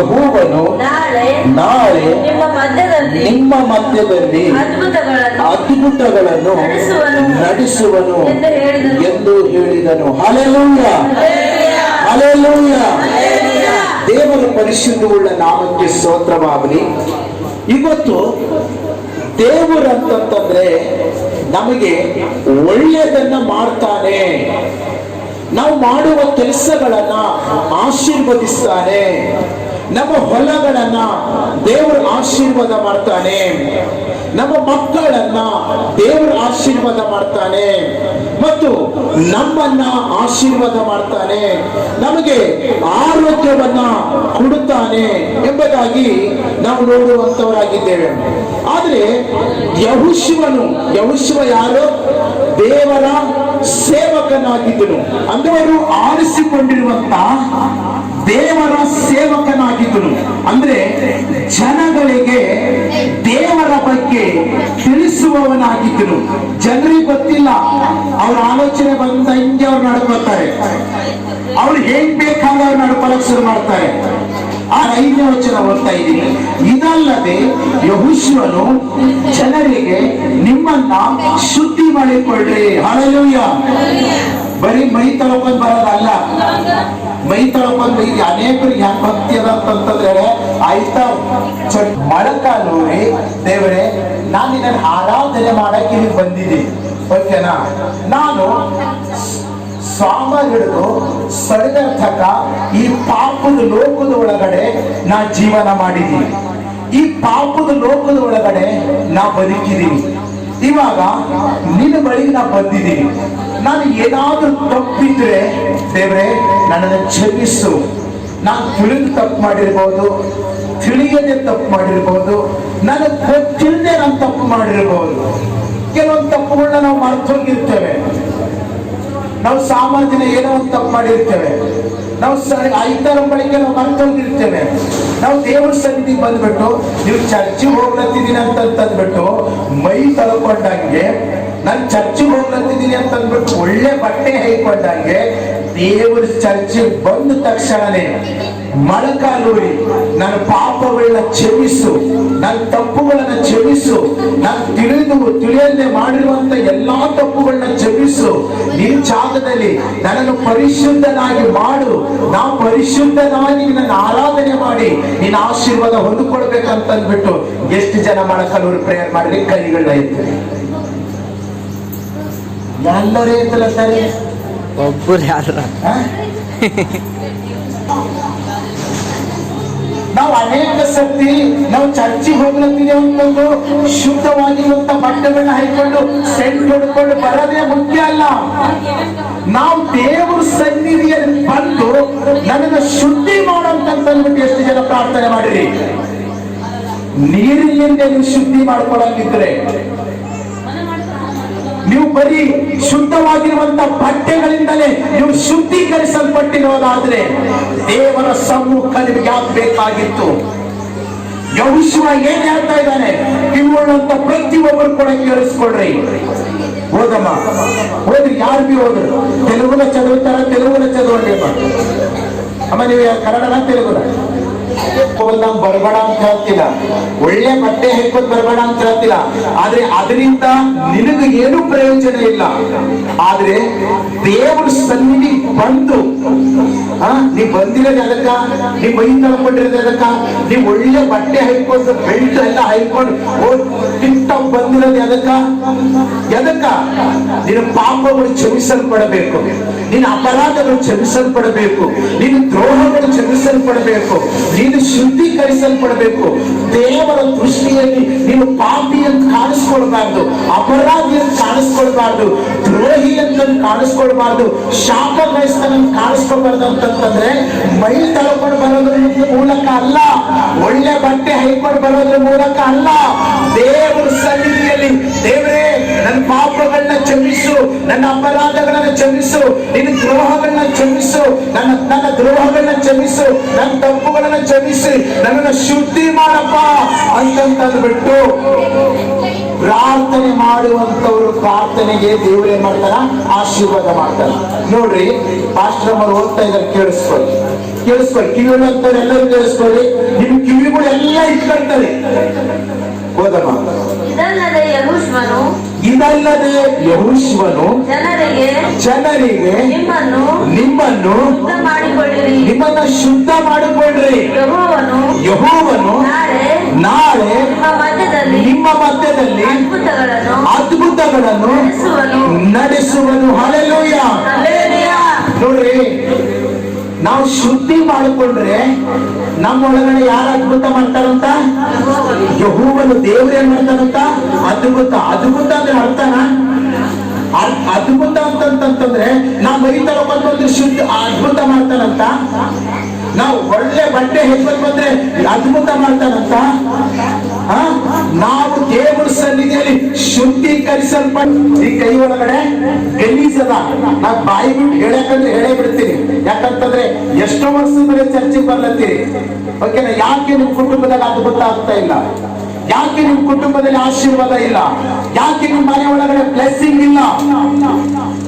ಹೂವನು ನಾಳೆ ನಿಮ್ಮ ಮಧ್ಯದಲ್ಲಿ ಅದ್ಭುತಗಳನ್ನು ನಡೆಸುವನು ಎಂದು ಹೇಳಿದನು. Hallelujah, hallelujah. ದೇವರ ಪರಿಶುದ್ಧವುಳ್ಳ ನಾಮಕ್ಕೆ ಸ್ತೋತ್ರವಾಗಲಿ. ಇವತ್ತು ದೇವರಂತಂದ್ರೆ ನಮಗೆ ಒಳ್ಳೆಯದನ್ನ ಮಾಡ್ತಾನೆ, ನಾವು ಮಾಡುವ ಕೆಲಸಗಳನ್ನ ಆಶೀರ್ವದಿಸ್ತಾನೆ, ನಮ್ಮ ಹೊಲಗಳನ್ನ ದೇವರು ಆಶೀರ್ವಾದ ಮಾಡ್ತಾನೆ, ನಮ್ಮ ಮಕ್ಕಳನ್ನ ದೇವರು ಆಶೀರ್ವಾದ ಮಾಡ್ತಾನೆ, ಮತ್ತು ನಮ್ಮನ್ನ ಆಶೀರ್ವಾದ ಮಾಡ್ತಾನೆ, ನಮಗೆ ಆರೋಗ್ಯವನ್ನ ಕೊಡುತ್ತಾನೆ ಎಂಬುದಾಗಿ ನಾವು ನೋಡುವಂತವರಾಗಿದ್ದೇವೆ. ಆದರೆ ಯೆಹೋಶುವ ಯಾರು? ದೇವರ ಸೇವಕನಾಗಿದ್ದನು. ಅಂದ್ರೆ ಅವರು ಆರಿಸಿಕೊಂಡಿರುವಂತ ದೇವರ ಸೇವಕನಾಗಿದ್ದನು. ಅಂದ್ರೆ ಜನಗಳಿಗೆ ದೇವರ ಬಗ್ಗೆ ತಿಳಿಸುವವನಾಗಿದ್ದನು. ಜನರಿಗೆ ಗೊತ್ತಿಲ್ಲ, ಅವ್ರ ಆಲೋಚನೆ ಬಂದ ಹಿಂಗೆ ಅವ್ರು ನಡ್ಕೊತಾರೆ, ಅವ್ರು ಹೇಗ್ ಬೇಕಾದ್ರೆ ಅವ್ರು ನಡ್ಕೊಳಕ್ ಶುರು ಮಾಡ್ತಾರೆ. ಆ 5ನೇ ವಚನ ಓದ್ತಾ ಇದ್ದೀನಿ. ಇದಲ್ಲದೆ ಯೆಹೋಶುವನು ಜನರಿಗೆ ನಿಮ್ಮನ್ನ ಶುದ್ಧಿ ಮಾಡಿಕೊಳ್ಳ್ರಿ. ಹಲ್ಲೆಲೂಯ. ಬರೀ ಮೈ ತೊಳ್ಕೊಂಡ್ ಬರೋದಲ್ಲ, ಮೈ ತೊಳ್ಕೊಂಡ್ ಅನೇಕರಿಗೆ ಯಾಕೆ ಭಕ್ತಿ ಅದ ಅಂತಂದ್ರೆ ಆಯ್ತಾ ಮೊಳಕಾಲೂರಿ ದೇವರೇ, ನಾನು ನಿನ್ನ ಆರಾಧನೆ ಮಾಡಕ್ಕೆ ಇಲ್ಲಿ ಬಂದಿದ್ದೀನಿ, ಓಕೆನಾ? ನಾನು ಸ್ವಾಮ ಹಿಡಿದು ಸಡಗರ್ಥಕ ಈ ಪಾಪದ ಲೋಕದ ಒಳಗಡೆ ನಾ ಜೀವನ ಮಾಡಿದ್ದೀನಿ, ಈ ಪಾಪದ ಲೋಕದ ಒಳಗಡೆ ನಾ ಬದುಕಿದ್ದೀನಿ. ಇವಾಗ ನಿನ್ನ ಬಳಿಗೆ ನಾ ಬಂದಿದ್ದೀನಿ. ನಾನು ಏನಾದ್ರೂ ತಪ್ಪಿದ್ರೆ ದೇವರೇ ನನ್ನನ್ನು ಕ್ಷಮಿಸು. ನಾನು ತಿಳಿದು ತಪ್ಪು ಮಾಡಿರ್ಬೋದು, ತಿಳಿಯದೆ ತಪ್ಪು ಮಾಡಿರ್ಬೋದು, ನನಗೆ ಗೊತ್ತಿಲ್ಲದೆ ನಾನು ತಪ್ಪು ಮಾಡಿರ್ಬೋದು. ಕೆಲವೊಂದು ತಪ್ಪುಗಳನ್ನ ನಾವು ಮರ್ತೋಗಿರ್ತೇವೆ, ನಾವು ಸಾಮಾನ್ಯ ಏನೋ ಒಂದು ತಪ್ಪು ಮಾಡಿರ್ತೇವೆ, ನಾವು ಐದರ ಬಳಿಗೆ ನಾವು ಮರ್ತೋಗಿರ್ತೇವೆ. ನಾವು ದೇವರ ಸನ್ನಿಧಿಗೆ ಬಂದ್ಬಿಟ್ಟು ನೀವು ಚರ್ಚಿಗೆ ಹೋಗ್ಲತ್ತಿದ್ದೀನಿ ಅಂತಂದ್ಬಿಟ್ಟು ಮೈ ತಳ್ಕೊಂಡಂಗೆ, ನಾನು ಚರ್ಚಿಗೆ ಹೋಗ್ಲತ್ತಿದ್ದೀನಿ ಅಂತಂದ್ಬಿಟ್ಟು ಒಳ್ಳೆ ಬಟ್ಟೆ ಹೈಕೊಂಡಂಗೆ ದೇವರ ಚರ್ಚಿಗೆ ಬಂದ ತಕ್ಷಣನೇ ಮೊಳಕಾಲೂರಿ ನನ್ನ ಪಾಪಗಳನ್ನ ಕ್ಷಮಿಸು, ನನ್ನ ತಪ್ಪುಗಳನ್ನ ಕ್ಷಮಿಸು, ನಾನು ತಿಳಿಯದೆ ಮಾಡಿರುವಂತ ಎಲ್ಲಾ ತಪ್ಪುಗಳನ್ನ ಕ್ಷಮಿಸು, ನಿನ್ನ ಜಾಗದಲ್ಲಿ ನನ್ನನ್ನು ಪರಿಶುದ್ಧನಾಗಿ ಮಾಡು, ನಾವು ಪರಿಶುದ್ಧನಾಗಿ ನನ್ನ ಆರಾಧನೆ ಮಾಡಿ ನಿನ್ನ ಆಶೀರ್ವಾದ ಹೊಂದಿಕೊಳ್ಬೇಕಂತ ಅಂದ್ಬಿಟ್ಟು ಎಷ್ಟು ಜನ ಮೊಳಕಾಲೂರಿ ಪ್ರೇಯರ್ ಮಾಡಿ ಕೈಗಳನ್ನ ಎತ್ತಿ ಎಲ್ಲರೇ ಎತ್ತಲ್ಲ ಸರಿ ಒಬ್ಬರು ಯಾರ ನಾವು ಅನೇಕ ಸರ್ತಿ ನಾವು ಚರ್ಚಿಗೆ ಹೋಗ್ಲತ್ತೀವಿ ಅಂತಂದು ಶುದ್ಧವಾಗಿರುವಂತ ಬಟ್ಟೆಗಳನ್ನ ಹಾಕೊಂಡು ಸೆಂಟ್ ಹೊಡ್ಕೊಂಡು ಬರೋದೇ ಮುಖ್ಯ ಅಲ್ಲ. ನಾವು ದೇವರ ಸನ್ನಿಧಿಯಲ್ಲಿ ಬಂದು ನನ್ನನ್ನು ಶುದ್ಧಿ ಮಾಡೋಂತಂದ್ಬಿಟ್ಟು ಎಷ್ಟು ಜನ ಪ್ರಾರ್ಥನೆ ಮಾಡಿರಿ. ನೀರಿನಿಂದ ನೀವು ಶುದ್ಧಿ ಮಾಡ್ಕೊಳಂಗಿದ್ರೆ, ನೀವು ಬರೀ ಶುದ್ಧವಾಗಿರುವಂತ ಬಟ್ಟೆಗಳಿಂದಲೇ ನೀವು ಶುದ್ಧೀಕರಿಸಲ್ಪಟ್ಟಿರೋದಾದ್ರೆ ದೇವರ ಸಮ್ಮುಖ ನಿಮ್ಗೆ ಯಾಕೆ ಬೇಕಾಗಿತ್ತು? ಯೆಹೋಶುವ ಏನ್ ಹೇಳ್ತಾ ಇದ್ದಾನೆ? ಇವುಗಳಂತ ಪ್ರತಿಯೊಬ್ಬರು ಕೂಡ ಕೇಳಿಸ್ಕೊಳ್ರಿ. ಓದಮ್ಮ, ಓದ್ರಿ, ಯಾರು ಬಿ ಓದ್ರು. ತೆಲುಗುನ ಚದುವುತ್ತಾರ, ತೆಲುಗುನ ಚದುವಂಡಿ ಅಮ್ಮ. ನೀವು ಕನ್ನಡನ ತೆಲುಗುನ ಬರಬೇಡ ಅಂತ ಹೇಳ್ತಿಲ್ಲ, ಒಳ್ಳೆ ಬಟ್ಟೆ ಹಾಕೋದ್ ಬರಬೇಡ ಅಂತ ಹೇಳ್ತಿಲ್ಲ, ಆದ್ರೆ ಅದರಿಂದ ನಿನಗೆ ಏನು ಪ್ರಯೋಜನ ಇಲ್ಲ. ಆದ್ರೆ ದೇವರ ಸನ್ನಿಧಿ ಬಂದು ನೀ ಬಂದಿರೋದು ಅದಕ್ಕ, ನೀ ಮೈ ತಳ್ಕೊಂಡಿರೋದು ಅದಕ್ಕ, ನೀ ಒಳ್ಳೆ ಬಟ್ಟೆ ಹಾಕೊಂಡು ಬೆಲ್ಟ್ ಎಲ್ಲ ಹಾಕೊಂಡು ಬಂದಿರೋದು ಎದಕ್ಕ? ನಿನ್ನ ಪಾಪಗಳು ಕ್ಷಮಿಸಲ್ಪಡಬೇಕು, ನಿನ್ನ ಅಪರಾಧಗಳು ಕ್ಷಮಿಸಲ್ಪಡಬೇಕು, ನಿನ್ನ ದ್ರೋಹಗಳು ಕ್ಷಮಿಸಲ್ಪಡಬೇಕು, ನೀನು ಶುದ್ಧೀಕರಿಸಲ್ಪಡಬೇಕು. ದೇವರ ದೃಷ್ಟಿಯಲ್ಲಿ ನೀನು ಪಾಪಿ ಅಂತ ಕಾಣಿಸ್ಕೊಳ್ಬಾರ್ದು, ಅಪರಾಧಿ ಅಂತ ಕಾಣಿಸ್ಕೊಳ್ಬಾರ್ದು, ದ್ರೋಹಿ ಅಂತ ಕಾಣಿಸ್ಕೊಳ್ಬಾರ್ದು, ಶಾಪಗ್ರಸ್ತನ ಕಾಣಿಸ್ಕೊಳ್ಬಾರ್ದು ಅಂತಂದ್ರೆ ಮೈ ತಳ್ಕೊಂಡು ಬರೋದ್ರ ಮೂಲಕ ಅಲ್ಲ, ಒಳ್ಳೆ ಬಟ್ಟೆ ಹೈಕೊಂಡು ಬರೋದ್ರ ಮೂಲಕ ಅಲ್ಲ. ದೇವರ ಸನ್ನಿಧಿಯಲ್ಲಿ ದೇವರೇ ನನ್ನ ಪಾಪಗಳನ್ನ ಕ್ಷಮಿಸು, ನನ್ನ ಅಪರಾಧಗಳನ್ನ ಕ್ಷಮಿಸು, ನಿನ್ನ ದ್ರೋಹಗಳನ್ನ ಕ್ಷಮಿಸು, ನನ್ನ ದ್ರೋಹಗಳನ್ನ ಕ್ಷಮಿಸು, ನನ್ನ ತಪ್ಪುಗಳನ್ನ ಕ್ಷಮಿಸಿ ನನ್ನನ್ನು ಶುದ್ಧಿ ಮಾಡಪ್ಪ ಅಂತಂದ್ಬಿಟ್ಟು ಪ್ರಾರ್ಥನೆ ಮಾಡುವಂತವರು ಪ್ರಾರ್ಥನೆಗೆ ದೇವರು ಏನ್ ಮಾಡ್ತಾರ? ಆಶೀರ್ವಾದ ಮಾಡ್ತಾರ. ನೋಡ್ರಿ, ಪಾಸ್ಟರ್ ಅವರು ಓದ್ತಾ ಇದ್ದಾರೆ, ಕೇಳಿಸ್ಕೊಳ್ಳಿ, ಕಿವಿ ಅಂತವ್ರು ಎಲ್ಲರೂ ಕೇಳಿಸ್ಕೊಳ್ಳಿ. ನಿಮ್ ಕಿವಿಗಳು ಎಲ್ಲ ಇಟ್ಕೊಳ್ತಾರೆ. ಓದಮ್ಮ. ಇದಲ್ಲದೆ ಯೆಹೋಶುವನು ಜನರಿಗೆ ನಿಮ್ಮನ್ನು ಶುದ್ಧ ಮಾಡಿಕೊಳ್ಳ್ರಿ. ಯೆಹೋವನು ನಾಳೆ ನಿಮ್ಮ ಮಧ್ಯದಲ್ಲಿ ಅದ್ಭುತಗಳನ್ನು ನಡೆಸುವನು. ಹಲ್ಲೆಲೂಯ. ನೋಡ್ರಿ, ನಾವು ಶುದ್ಧಿ ಮಾಡಿಕೊಂಡ್ರೆ ನಮ್ಮೊಳಗಡೆ ಯಾರು ಅದ್ಭುತ ಮಾಡ್ತಾರಂತ? ಯೆಹೋವನು, ದೇವರು ಏನ್ ಮಾಡ್ತಾರಂತ? ಅದ್ಭುತ ಅಂದ್ರೆ ಅರ್ಥನ? ಅದ್ಭುತ ಅಂತಂದ್ರೆ ನಾವು ಮೈ ತಗೊಂಡ್ಬಂದ್ರೆ ಶುದ್ಧ ಅದ್ಭುತ ಮಾಡ್ತಾರಂತ. ನಾವು ಒಳ್ಳೆ ಬಟ್ಟೆ ಹೆಚ್ಕೊಂಡ್ ಬಂದ್ರೆ ಅದ್ಭುತ ಮಾಡ್ತಾರಂತ. ನಾವು ದೇವರ ಸನ್ನಿಧಿಯಲ್ಲಿ ಶುದ್ಧೀಕರಿಸಲ್ಪಟ್ಟ ಈ ಕೈ ಒಳಗಡೆ ಗಲೀಜದ ನಾವು ಬಾಯಿ ಬಿಟ್ಟು ಹೇಳೇ ಬಿಡ್ತೀನಿ. ಯಾಕಂತಂದ್ರೆ ಎಷ್ಟೋ ವರ್ಷದ ಚರ್ಚೆಗೆ ಬರ್ಲತ್ತೀರಿ. ಓಕೆನಾ? ಯಾಕೆ ನಿಮ್ ಕುಟುಂಬದಲ್ಲಿ ಅದ್ಭುತ ಆಗ್ತಾ ಇಲ್ಲ? ಯಾಕೆ ನಿಮ್ ಕುಟುಂಬದಲ್ಲಿ ಆಶೀರ್ವಾದ ಇಲ್ಲ? ಯಾಕೆ ನಿಮ್ ಮನೆ ಒಳಗಡೆ ಬ್ಲೆಸ್ಸಿಂಗ್ ಇಲ್ಲ?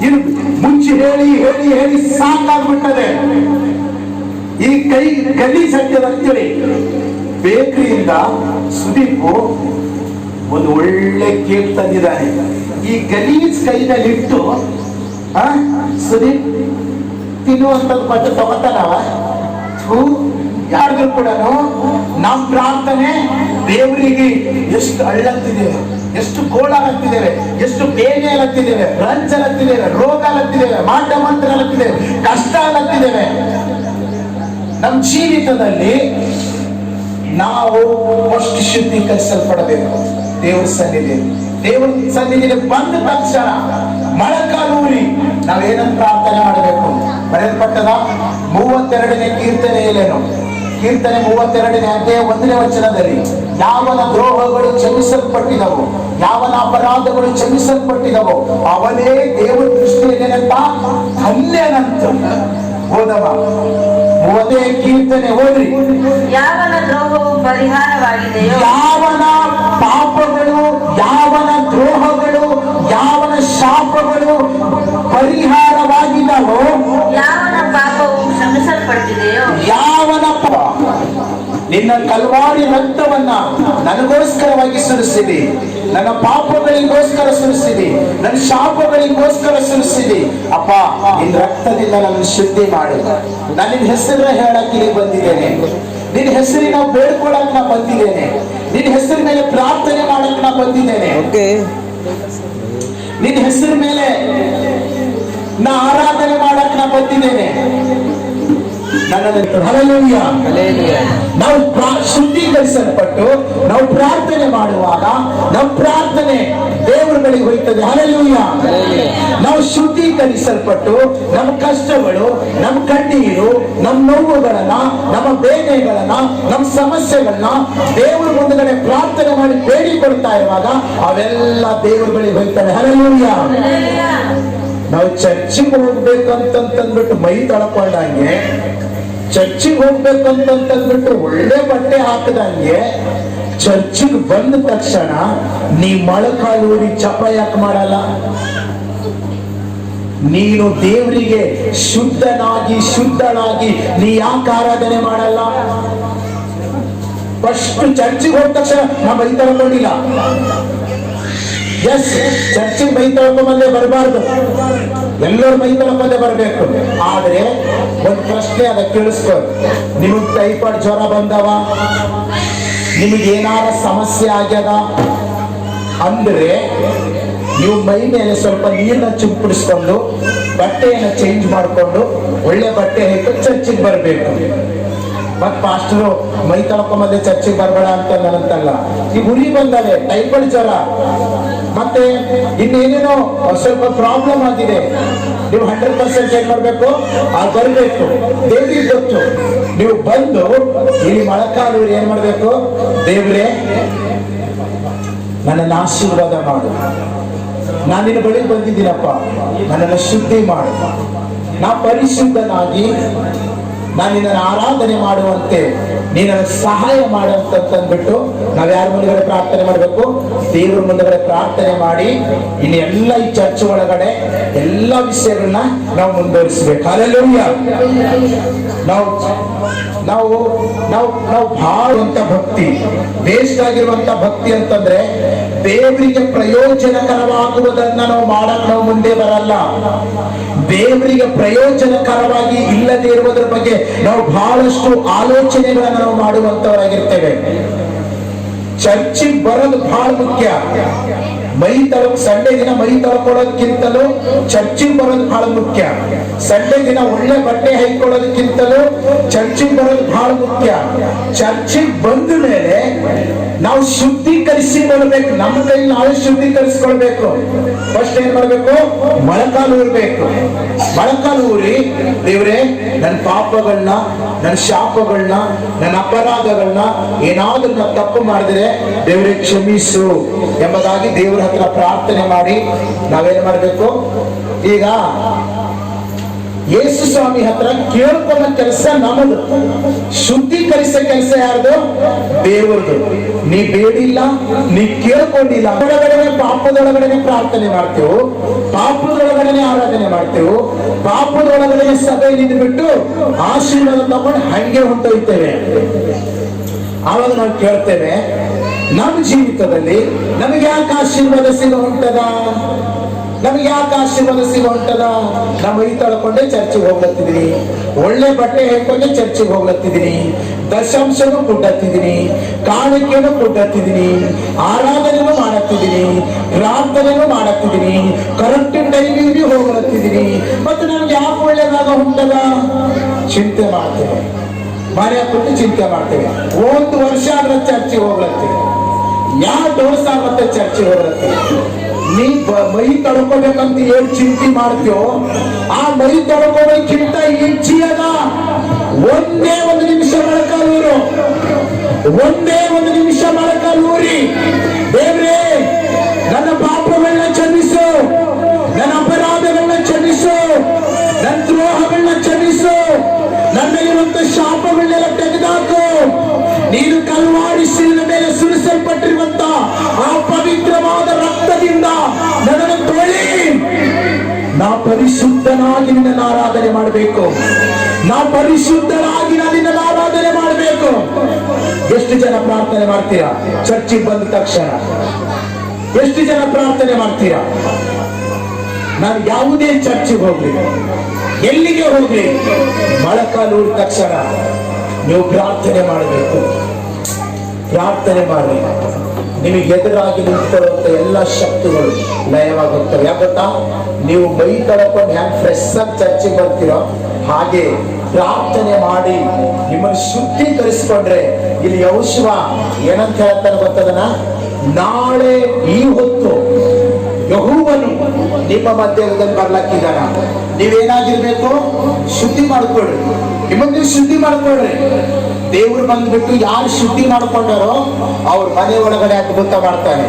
ಇದು ಮುಂಚೆ ಹೇಳಿ ಸಾಕಾಗ್ಬಿಟ್ಟದೆ. ಈ ಕೈ ಗಲೀಜ್ ಅಂತೇಳಿ ಬೇಕರಿಯಿಂದ ಸುದೀಪ್ ಒಂದು ಒಳ್ಳೆ ಕೇಕ್ ತಂದಿದ್ದಾನೆ. ಈ ಗಲೀಜ್ ಕೈನಲ್ಲಿ ಇಟ್ಟು ಸುದೀಪ್ ತಿನ್ನುವಂಥದ್ದು ಬಟ್ಟೆ ತಗೋತಾನವ. ಯಾರಿಗೂ ಕೂಡ ನಮ್ ಪ್ರಾರ್ಥನೆ ದೇವರಿಗೆ ಎಷ್ಟು ಅಳ್ಳತ್ತಿದ್ದೇವೆ, ಎಷ್ಟು ಗೋಳಾಗತ್ತಿದ್ದೇವೆ, ಎಷ್ಟು ಬೇನೆ ಅಲತ್ತಿದ್ದೇವೆ, ಬ್ರಂಚ್ ಅಲತ್ತಿದ್ದೇವೆ, ರೋಗ ಅಲತ್ತಿದ್ದೇವೆ, ಮಾಟ ಮಂತ್ರ ಅಲತ್ತಿದ್ದೇವೆ, ಕಷ್ಟ ಅಲತ್ತಿದ್ದೇವೆ. ನಮ್ಮ ಜೀವಿತದಲ್ಲಿ ನಾವು ಅಷ್ಟು ಶುದ್ಧೀಕರಿಸಲ್ಪಡಬೇಕು. ದೇವರ ಸನ್ನಿಧಿಗೆ ಬಂದ ತಕ್ಷಣ ಮೊಳಕಾಲೂರಿ ನಾವೇನಂತ ಪ್ರಾರ್ಥನೆ ಮಾಡಬೇಕು? ಬರೆಯಲ್ಪಟ್ಟದ 32ನೇ ಕೀರ್ತನೆಯಲ್ಲೇನು? ಕೀರ್ತನೆ 32ನೇ ಅಧ್ಯಾಯ 1ನೇ ವಚನದಲ್ಲಿ ಯಾವನ ದ್ರೋಹಗಳು ಕ್ಷಮಿಸಲ್ಪಟ್ಟಿದವು, ಯಾವನ ಅಪರಾಧಗಳು ಕ್ಷಮಿಸಲ್ಪಟ್ಟಿದವು, ಅವನೇ ದೇವರ ದೃಷ್ಟಿಯಲ್ಲೇನಂತ? ಧನ್ಯನಂತ. ಓದವ 30ನೇ ಕೀರ್ತನೆ ಓದ್ರಿ. ಯಾವನ ದ್ರೋಹವು ಪರಿಹಾರವಾಗಿದೆಯೋ, ಯಾವನ ಪಾಪಗಳು, ಯಾವನ ದ್ರೋಹಗಳು, ಯಾವನ ಶಾಪಗಳು ಪರಿಹಾರವಾಗಿದವೋ, ಯಾವನ ಪಾಪವು ಕ್ಷಮಿಸಲ್ಪಟ್ಟಿದೆಯೋ, ಯಾವನ ನಿನ್ನ ಕಲ್ವಾರಿ ರಕ್ತವನ್ನ ನನಗೋಸ್ಕರವಾಗಿ ಸುರಿಸಿದಿ, ನನ್ನ ಪಾಪಗಳಿಗೋಸ್ಕರ ಸುರಿಸಿದಿ, ನನ್ನ ಶಾಪಗಳಿಗೋಸ್ಕರ ಸುರಿಸಿದಿ. ಅಪ್ಪ, ನಿನ್ನ ರಕ್ತದಿಂದ ನನ್ನ ಶುದ್ಧಿ ಮಾಡಿ. ನಾನು ನಿನ್ನ ಹೆಸರನ್ನ ಹೇಳಕ್ಕೆ ಇಲ್ಲಿ ಬಂದಿದ್ದೇನೆ. ನಿನ್ನ ಹೆಸರಿನ ಬೇಡ್ಕೊಳಕ್ ನಾ ಬಂದಿದ್ದೇನೆ. ನಿನ್ನ ಹೆಸರಿನ ಮೇಲೆ ಪ್ರಾರ್ಥನೆ ಮಾಡಕ್ ನಾ ಬಂದಿದ್ದೇನೆ. ನಿನ್ನ ಹೆಸರ ಮೇಲೆ ನಾ ಆರಾಧನೆ ಮಾಡಕ್ ನಾ ಬಂದಿದ್ದೇನೆ. ನಾವು ಶುದ್ಧೀಕರಿಸಲ್ಪಟ್ಟು ನಾವು ಪ್ರಾರ್ಥನೆ ಮಾಡುವಾಗ ನಮ್ಮ ಪ್ರಾರ್ಥನೆ ದೇವರ ಬಳಿಗೆ ಹೋಯ್ತದೆ. ಹಲ್ಲೆಲೂಯಾ. ನಾವು ಶುದ್ಧೀಕರಿಸಲ್ಪಟ್ಟು ನಮ್ಮ ಕಷ್ಟಗಳು, ನಮ್ಮ ಕಣ್ಣೀರು, ನಮ್ಮ ನೋವುಗಳನ್ನ, ನಮ್ಮ ಬೇನೆಗಳನ್ನ, ನಮ್ಮ ಸಮಸ್ಯೆಗಳನ್ನ ದೇವರ ಮುಂದಗಡೆ ಪ್ರಾರ್ಥನೆ ಮಾಡಿ ಬೇಡಿಕೊಳ್ತಾ ಇರುವಾಗ ಅವೆಲ್ಲ ದೇವರ ಬಳಿಗೆ ಹೋಗ್ತವೆ. ಹಲ್ಲೆಲೂಯಾ. ನಾವು ಚರ್ಚಿಗೆ ಹೋಗ್ಬೇಕಂತಂದ್ಬಿಟ್ಟು ಮೈ ತೊಳ್ಕೊಂಡಂಗೆ, ಚರ್ಚಿಗೆ ಹೋಗ್ಬೇಕಂತಂದ್ಬಿಟ್ಟು ಒಳ್ಳೆ ಬಟ್ಟೆ ಹಾಕದಂಗೆ, ಚರ್ಚಿಗೆ ಬಂದ ತಕ್ಷಣ ನೀ ಮೊಳಕಾಲೂರಿ ಜಪ ಯಾಕೆ ಮಾಡಲ್ಲ? ನೀನು ದೇವರಿಗೆ ಶುದ್ಧಳಾಗಿ ನೀ ಯಾಕೆ ಆರಾಧನೆ ಮಾಡಲ್ಲ? ಫಸ್ಟ್ ಚರ್ಚಿಗೆ ಹೋದ ತಕ್ಷಣ ನಾ ಮೈ ತೊಳ್ಕೊಂಡಿಲ್ಲ. ಎಸ್, ಚರ್ಚಿಗೆ ಮೈ ತೊಳ್ಕೊಂಬಂದೇ ಬರಬಾರ್ದು, ಎಲ್ಲರೂ ಮೈ ತೊಳ್ಕೊಂಬಂದೇ ಬರಬೇಕು. ಆದ್ರೆ ಒಂದು ಪ್ರಶ್ನೆ ಅದ, ಕೇಳಿಸ್ಕೊ. ನಿಮಗ್ ಟೈಫಾಯ್ಡ್ ಜ್ವರ ಬಂದವ, ನಿಮಗೆ ಏನಾರ ಸಮಸ್ಯೆ ಆಗ್ಯದ ಅಂದ್ರೆ ನೀವು ಮೈ ಮೇಲೆ ಸ್ವಲ್ಪ ನೀರನ್ನ ಚುಪ್ಪಿಡಿಸ್ಕೊಂಡು ಬಟ್ಟೆಯನ್ನ ಚೇಂಜ್ ಮಾಡಿಕೊಂಡು ಒಳ್ಳೆ ಬಟ್ಟೆ ಹಾಕಿ ಚರ್ಚಿಗೆ ಬರಬೇಕು. ಮತ್ ಪಾಸ್ಟರು ಮೈ ತೊಳ್ಕೊಂಬಂದೆ ಚರ್ಚಿಗೆ ಬರಬೇಡ ಅಂತ ನನಂತಲ್ಲ. ಈ ಉರಿ ಬಂದವೆ, ಟೈಫಾಯ್ಡ್ ಜ್ವರ, ಮತ್ತೆ ಇನ್ನೇನೇನೋ ಸ್ವಲ್ಪ ಪ್ರಾಬ್ಲಮ್ ಆಗಿದೆ, ನೀವು 100% ಏನ್ ಮಾಡ್ಬೇಕು? ಅದು ಬರಬೇಕು. ದೇವ್ರಿಗೆ ಗೊತ್ತು. ನೀವು ಬಂದು ಇಲ್ಲಿ ಮೊಳಕಾಲೂರಿ ಏನ್ ಮಾಡ್ಬೇಕು? ದೇವ್ರೆ, ನನ್ನನ್ನು ಆಶೀರ್ವಾದ ಮಾಡು, ನಾನು ನಿನ್ನ ಬಳಿ ಬಂದಿದ್ದೀನಪ್ಪ, ನನ್ನನ್ನು ಶುದ್ಧಿ ಮಾಡು, ನಾ ಪರಿಶುದ್ಧನಾಗಿ ನಾನು ನಿನ್ನನ್ನು ಆರಾಧನೆ ಮಾಡುವಂತೆ ನೀನನ್ನು ಸಹಾಯ ಮಾಡುವಂತಂದ್ಬಿಟ್ಟು ನಾವ್ ಯಾರ ಮುಂದಗಡೆ ಪ್ರಾರ್ಥನೆ ಮಾಡ್ಬೇಕು? ದೇವ್ರ ಮುಂದಗಡೆ ಪ್ರಾರ್ಥನೆ ಮಾಡಿ ಇನ್ನೆಲ್ಲ ಈ ಚರ್ಚ್ ಒಳಗಡೆ ಎಲ್ಲಾ ವಿಷಯಗಳನ್ನ ನಾವು ಮುಂದುವರಿಸಬೇಕು. ಹಲ್ಲೆಲೂಯಾ. ನಾವು ನಾವು ನಾವು ನಾವು ಬಾಳುವಂತ ಭಕ್ತಿ, ವೇಸ್ಟ್ ಆಗಿರುವಂತ ಭಕ್ತಿ ಅಂತಂದ್ರೆ ದೇವರಿಗೆ ಪ್ರಯೋಜನಕರವಾಗುವುದನ್ನ ನಾವು ಮಾಡಕ್ ನಾವು ಮುಂದೆ ಬರಲ್ಲ. ದೇವರಿಗೆ ಪ್ರಯೋಜನಕರವಾಗಿ ಇಲ್ಲದೆ ಇರುವುದರ ಬಗ್ಗೆ ನಾವು ಬಹಳಷ್ಟು ಆಲೋಚನೆಗಳನ್ನ ನಾವು ಮಾಡುವಂತವರಾಗಿರ್ತೇವೆ. ಚರ್ಚಿಗೆ ಬರೋದು ಬಹಳ ಮುಖ್ಯ. ಸಂಡೇ ದಿನ ಮೈ ತೊಳ್ಕೊಳ್ಳೋದಕ್ಕಿಂತಲೂ ಚರ್ಚಿಗೆ ಬರೋದು ಬಹಳ ಮುಖ್ಯ. ಸಂಡೇ ದಿನ ಒಳ್ಳೆ ಬಟ್ಟೆ ಹಾಕೊಳ್ಳೋದಕ್ಕಿಂತಲೂ ಚರ್ಚಿಗೆ ಬರೋದು ಬಹಳ ಮುಖ್ಯ. ಚರ್ಚಿಗೆ ಬಂದ ಮೇಲೆ ನಾವು ಶುದ್ಧೀಕರಿಸಿಕೊಳ್ಬೇಕು. ನಮ್ಮ ಕೈಲಿ ನಾವೇ ಶುದ್ಧೀಕರಿಸಿಕೊಳ್ಬೇಕು. ಫಸ್ಟ್ ಏನ್ ಮಾಡ್ಬೇಕು? ಮೊಳಕಾಲು ಊರ್ಬೇಕು. ಮೊಳಕಾಲು ಊರಿ, ದೇವ್ರೆ ನನ್ನ ಪಾಪಗಳನ್ನ, ನನ್ನ ಶಾಪಗಳನ್ನ, ನನ್ನ ಅಪರಾಧಗಳನ್ನ ಏನಾದ್ರೂ ನಾನು ತಪ್ಪು ಮಾಡಿದ್ರೆ ದೇವ್ರೆ ಕ್ಷಮಿಸು ಎಂಬುದಾಗಿ ದೇವರ ಹತ್ರ ಪ್ರಾರ್ಥನೆ ಮಾಡಿ ನಾವೇನ್ ಮಾಡ್ಬೇಕು? ಈಗ ಯೇಸು ಸ್ವಾಮಿ ಹತ್ರ ಕೇಳ್ಕೊಂಡ ಕೆಲಸ ನಮ್ಮದು, ಶುದ್ಧೀಕರಿಸೋ ಕೆಲಸ ಯಾರ್ದು? ದೇವರದು. ನೀ ಬೇಡಿಲ್ಲ, ನೀ ಕೇಳ್ಕೊಂಡಿಲ್ಲ, ಒಳಗಡೆ ಪಾಪದೊಳಗಡೆ ಪ್ರಾರ್ಥನೆ ಮಾಡ್ತೇವೆ, ಪಾಪದೊಳಗಡೆ ಆರಾಧನೆ ಮಾಡ್ತೇವೆ, ಪಾಪದೊಳಗಡೆ ಸಭೆ ನಿಂತುಬಿಟ್ಟು ಆಶೀರ್ವಾದ ತಗೊಂಡು ಹಂಗೆ ಹೊಂಟೋಯ್ತೇವೆ. ಆವಾಗ ನಾವು ಕೇಳ್ತೇವೆ, ನಮ್ಮ ಜೀವಿತದಲ್ಲಿ ನಮಗೆ ಯಾಕೆ ಆಶೀರ್ವಾದ ಸಿಗ ಹೊಂಟದ? ನಮಗೆ ಯಾಕೆ ಆಶೀರ್ವಾದ ಸಿಗ ಹೊಂಟದ? ನಾವು ಮೈ ತೊಳ್ಕೊಂಡೆ ಚರ್ಚಿಗೆ ಹೋಗ್ಲತ್ತಿದೀನಿ, ಒಳ್ಳೆ ಬಟ್ಟೆ ಹಾಕೊಂಡೆ ಚರ್ಚಿಗೆ ಹೋಗ್ಲತ್ತಿದೀನಿ, ದಶಾಂಶನೂ ಕೊಡ್ಲತ್ತಿದೀನಿ, ಕಾಣಿಕೆನೂ ಕೊಡ್ಲತ್ತಿದೀನಿ, ಆರಾಧನೆನೂ ಮಾಡತ್ತಿದೀನಿ, ಪ್ರಾರ್ಥನೆನೂ ಮಾಡತ್ತಿದೀನಿ, ಕರೆಕ್ಟ್ ಟೈಮಿಗೆ ಹೋಗ್ಲತ್ತಿದೀನಿ, ಮತ್ತೆ ನಮ್ಗೆ ಯಾಕೆ ಒಳ್ಳೇದಾಗ ಹೊಂಟದ? ಚಿಂತೆ ಮಾಡ್ತೇವೆ. ಮನೆ ಕುರಿತು ಚಿಂತೆ ಮಾಡ್ತೇವೆ. 1 ವರ್ಷ ಆದ್ರೆ ಚರ್ಚೆ ಹೋಗ್ಲತ್ತೀವಿ, 2 ವರ್ಷ ಮತ್ತೆ ಚರ್ಚೆ ಹೋಗ್ಲತ್ತೀವಿ. ನೀ ಮೈ ತೊಳ್ಕೋಬೇಕಂತ ಏನ್ ಚಿಂತೆ ಮಾಡ್ತೀವೋ ಆ ಮೈ ತೊಳ್ಕೋಬೇಕಿಂತ ಈಜಿಯಾದ ಒಂದೇ 1 ನಿಮಿಷ ಮೊಳಕಾಲೂರು, ಒಂದೇ 1 ನಿಮಿಷ ಮೊಳಕಾಲೂರಿ, ದೇವ್ರೇ ನನ್ನ ಪಾಪಗಳನ್ನ ಕ್ಷಮಿಸು, ನನ್ನ ಅಪರಾಧಗಳನ್ನ ಕ್ಷಮಿಸು, ನನ್ನ ದ್ರೋಹಗಳನ್ನ ಕ್ಷಮಿಸು, ನನ್ನಲ್ಲಿರುವಂತ ಶಾಪಗಳನ್ನೆಲ್ಲ ತೆಗೆದಾಕು, ನೀನು ಕಲ್ವಾರಿ ಶಿಲುಬೆ ಮೇಲೆ ಸುರಿಸಲ್ಪಟ್ಟಿರುವಂತ ಆ ಪವಿತ್ರವಾದ ರಕ್ತದಿಂದ ನನ್ನನ್ನು ತೊಳಿ, ನಾ ಪರಿಶುದ್ಧನಾಗಿ ನಿನ್ನ ಆರಾಧನೆ ಮಾಡಬೇಕು, ನಾ ಪರಿಶುದ್ಧನಾಗಿ ನಿನ್ನ ಆರಾಧನೆ ಮಾಡಬೇಕು. ಎಷ್ಟು ಜನ ಪ್ರಾರ್ಥನೆ ಮಾಡ್ತೀರಾ ಚರ್ಚಿಗೆ ಬಂದ ತಕ್ಷಣ? ಎಷ್ಟು ಜನ ಪ್ರಾರ್ಥನೆ ಮಾಡ್ತೀರಾ? ನಾನು ಯಾವುದೇ ಚರ್ಚಿಗೆ ಹೋಗ್ಲಿ, ಎಲ್ಲಿಗೆ ಹೋಗ್ಲಿ, ಮೊಳಕಾಲು ಊರಿದ ತಕ್ಷಣ ನೀವು ಪ್ರಾರ್ಥನೆ ಮಾಡಬೇಕು. ಪ್ರಾರ್ಥನೆ ಮಾಡಿ, ನಿಮಗೆ ಎದುರಾಗಿ ನಿಂತುಕೊಳ್ಳುವಂತ ಎಲ್ಲ ಶಕ್ತಿಗಳು ಲಯವಾಗುತ್ತವೆ. ಯಾಕಂತ ನೀವು ಮೈ ತೊಳ್ಕೊಂಡು ಹ್ಯಾಂಗ್ ಫ್ರೆಶ್ ಆಗಿ ಚರ್ಚೆಗೆ ಬರ್ತೀರೋ ಹಾಗೆ ಪ್ರಾರ್ಥನೆ ಮಾಡಿ ನಿಮ್ಮನ್ನು ಶುದ್ಧೀಕರಿಸಿಕೊಂಡ್ರೆ, ಇಲ್ಲಿ ಯೌಶುವ ಏನಂತ ಹೇಳ್ತಾನೆ ಗೊತ್ತದನ? ನಾಳೆ ಈ ಹೊತ್ತು ಯೆಹೋವನು ನಿಮ್ಮ ಮಧ್ಯದಲ್ಲಿ ಬರ್ಲಕ್ಕಿದ್ದಾನ, ನೀವೇನಾಗಿರ್ಬೇಕು? ಶುದ್ಧಿ ಮಾಡ್ಕೊಳ್ರಿ, ನಿಮ್ಮನ್ನು ನೀವು ಶುದ್ಧಿ ಮಾಡ್ಕೊಳ್ರಿ. ದೇವ್ರು ಬಂದ್ಬಿಟ್ಟು ಯಾರು ಶುದ್ಧಿ ಮಾಡ್ಕೊಂಡಾರೋ ಅವ್ರ ಮನೆ ಒಳಗಡೆ ಅದ್ಭುತ ಮಾಡ್ತಾನೆ,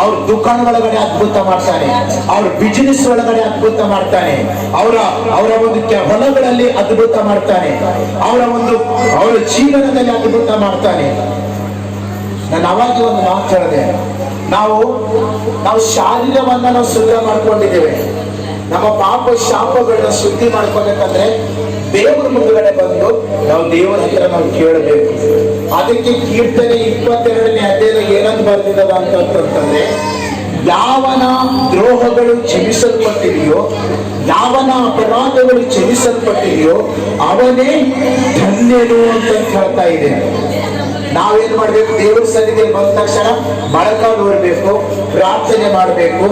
ಅವ್ರ ದುಕಾನ್ ಒಳಗಡೆ ಅದ್ಭುತ ಮಾಡ್ತಾನೆ, ಅವ್ರ ಬಿಸಿನೆಸ್ ಒಳಗಡೆ ಅದ್ಭುತ ಮಾಡ್ತಾನೆ, ಅವರ ಒಂದು ಹೊಲಗಳಲ್ಲಿ ಅದ್ಭುತ ಮಾಡ್ತಾನೆ, ಅವರ ಜೀವನದಲ್ಲಿ ಅದ್ಭುತ ಮಾಡ್ತಾನೆ. ನಾನು ಅವಾಗ ಒಂದು ಮಾತು ಹೇಳಿದೆ, ನಾವು ಶಾರೀರವನ್ನ ನಾವು ಶುದ್ಧ ಮಾಡ್ಕೊಂಡಿದ್ದೇವೆ. ನಮ್ಮ ಪಾಪ ಶಾಪಗಳನ್ನ ಶುದ್ಧಿ ಮಾಡ್ಕೋಬೇಕಂದ್ರೆ ದೇವರ ಮುಂದುಗಡೆ ಬಂದು ನಾವು ದೇವರ ಹತ್ರ ನಾವು ಕೇಳಬೇಕು. ಅದಕ್ಕೆ ಕೀರ್ತನೆ 22ನೇ ಅಧ್ಯಾಯದಲ್ಲಿ ಏನಂತ ಬರ್ತಿದ್ದದ ಅಂತಂದ್ರೆ, ಯಾವನ ದ್ರೋಹಗಳು ಕ್ಷಮಿಸಲ್ಪಟ್ಟಿದೆಯೋ, ಯಾವನ ಅಪರಾಧಗಳು ಕ್ಷಮಿಸಲ್ಪಟ್ಟಿದೆಯೋ ಅವನೇ ಧನ್ಯನು ಅಂತ ಹೇಳ್ತಾ ಇದೆ. ನಾವೇನ್ ಮಾಡ್ಬೇಕು? ದೇವರ ಸನ್ನಿಧಿಯಲ್ಲಿ ಬಂದ ತಕ್ಷಣ ಮೊಳಕಾಲು ಊರಬೇಕು, ಪ್ರಾರ್ಥನೆ ಮಾಡಬೇಕು.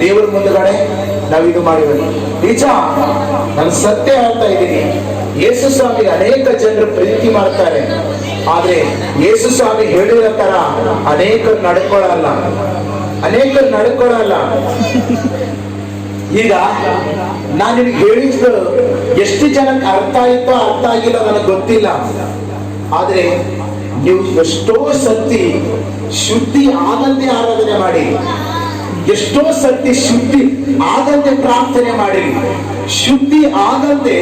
ದೇವರ ಮುಂದುಗಡೆ ನಾವು ಇದು ಮಾಡಿದ್ವಿ. ನಿಜ, ನಾನು ಸತ್ಯ ಹೇಳ್ತಾ ಇದ್ದೀನಿ, ಯೇಸು ಸ್ವಾಮಿ ಅನೇಕ ಜನರು ಪ್ರೀತಿ ಮಾಡ್ತಾರೆ, ಆದ್ರೆ ಯೇಸು ಸ್ವಾಮಿ ಹೇಳಿರೋ ತರ ಅನೇಕರು ನಡ್ಕೊಳ್ಳಲ್ಲ. ಈಗ ನಾನು ನಿಮ್ಗೆ ಹೇಳಿದ್ದು ಎಷ್ಟು ಜನಕ್ಕೆ ಅರ್ಥ ಆಯ್ತೋ ಅರ್ಥ ಆಗಿಲ್ಲ ನನಗೆ ಗೊತ್ತಿಲ್ಲ, ಆದ್ರೆ ನೀವು ಎಷ್ಟೋ ಸತಿ ಶುದ್ಧಿ ಆಗಂತೆ ಆರಾಧನೆ ಮಾಡಿ, ಎಷ್ಟೋ ಸರ್ತಿ ಶುದ್ಧಿ ಆಗಂತೆ ಪ್ರಾರ್ಥನೆ ಮಾಡಿರಿ. ಶುದ್ಧಿ ಆಗಂತೆ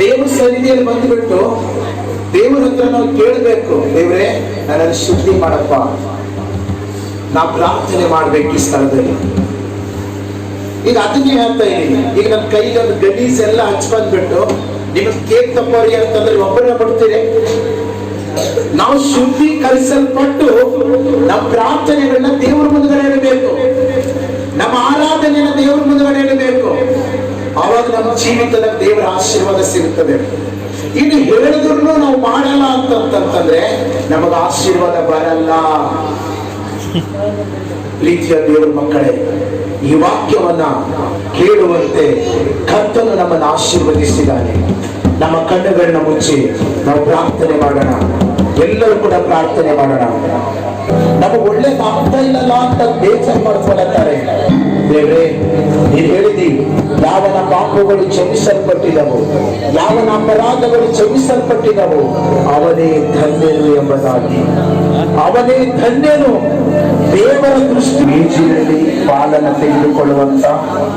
ದೇವ್ರ ಸನ್ನಿಧಿಯಲ್ಲಿ ಬಂದ್ಬಿಟ್ಟು ದೇವ್ರ ಹತ್ರ ನಾವು ಕೇಳಬೇಕು, ದೇವ್ರೇ ನನ್ನನ್ನು ಶುದ್ಧಿ ಮಾಡಪ್ಪ. ನಾವು ಪ್ರಾರ್ಥನೆ ಮಾಡ್ಬೇಕು ಈ ಸ್ಥಳದಲ್ಲಿ. ಈಗ ಅದನ್ನೇ ಹೇಳ್ತಾ ಇದ್ದೀನಿ. ಈಗ ನನ್ನ ಕೈಗೆ ಒಂದು ಗಲೀಜ್ ಎಲ್ಲ ಹಚ್ಕೊಂಡ್ಬಿಟ್ಟು ನಿಮಗೆ ಕೇಕ್ ತಪ್ಪೋರಿ ಅಂತಂದ್ರೆ ಒಬ್ಬರನ್ನ ಬಿಡ್ತೀರಿ. ನಾವು ಶುದ್ಧೀಕರಿಸಲ್ಪಟ್ಟು ನಮ್ಮ ಪ್ರಾರ್ಥನೆಗಳನ್ನ ದೇವರ ಮುಂದುಗಡೆ ಇಡಬೇಕು, ನಮ್ಮ ಆರಾಧನೆಯನ್ನ ದೇವರ ಮುಂದುಗಡೆ ಇಡಬೇಕು. ಆವಾಗ ನಮ್ಮ ಜೀವಿತದ ದೇವರ ಆಶೀರ್ವಾದ ಸಿಗುತ್ತದೆ. ಇನ್ನು ಹೇಳಿದ್ರು ನಾವು ಮಾಡಲ್ಲ ಅಂತಂತಂದ್ರೆ ನಮಗ ಆಶೀರ್ವಾದ ಬರಲ್ಲ. ಪ್ರೀತಿಯ ದೇವರ ಮಕ್ಕಳೇ, ಈ ವಾಕ್ಯವನ್ನ ಕೇಳುವಂತೆ ಕರ್ತನು ನಮ್ಮನ್ನು ಆಶೀರ್ವದಿಸಿದ್ದಾನೆ. ನಮ್ಮ ಕಣ್ಣುಗಳನ್ನ ಮುಚ್ಚಿ ನಾವು ಪ್ರಾರ್ಥನೆ ಮಾಡೋಣ. ಎಲ್ಲರೂ ಕೂಡ ಪ್ರಾರ್ಥನೆ ಮಾಡೋಣ. ನಮಗೆ ಒಳ್ಳೇದಾಗ್ತಾ ಇಲ್ಲಲ್ಲ ಅಂತ ಬೇಸರ ಮಾಡ್ಕೊಳ್ತಾರೆ. ದೇವ್ರೇ, ನೀನು ಹೇಳಿದಿ, ಯಾವನ ಪಾಪಗಳು ಕ್ಷಮಿಸಲ್ಪಟ್ಟಿದವು, ಯಾವನ ಅಪರಾಧಗಳು ಕ್ಷಮಿಸಲ್ಪಟ್ಟಿದವು, ಅವನೇ ಧನ್ಯನು ಎಂಬುದಾಗಿ. ಅವನೇ ಧನ್ಯನು. ದೇವರ ದೃಷ್ಟಿ ಪಾಲನ ತೆಗೆದುಕೊಳ್ಳುವಂತ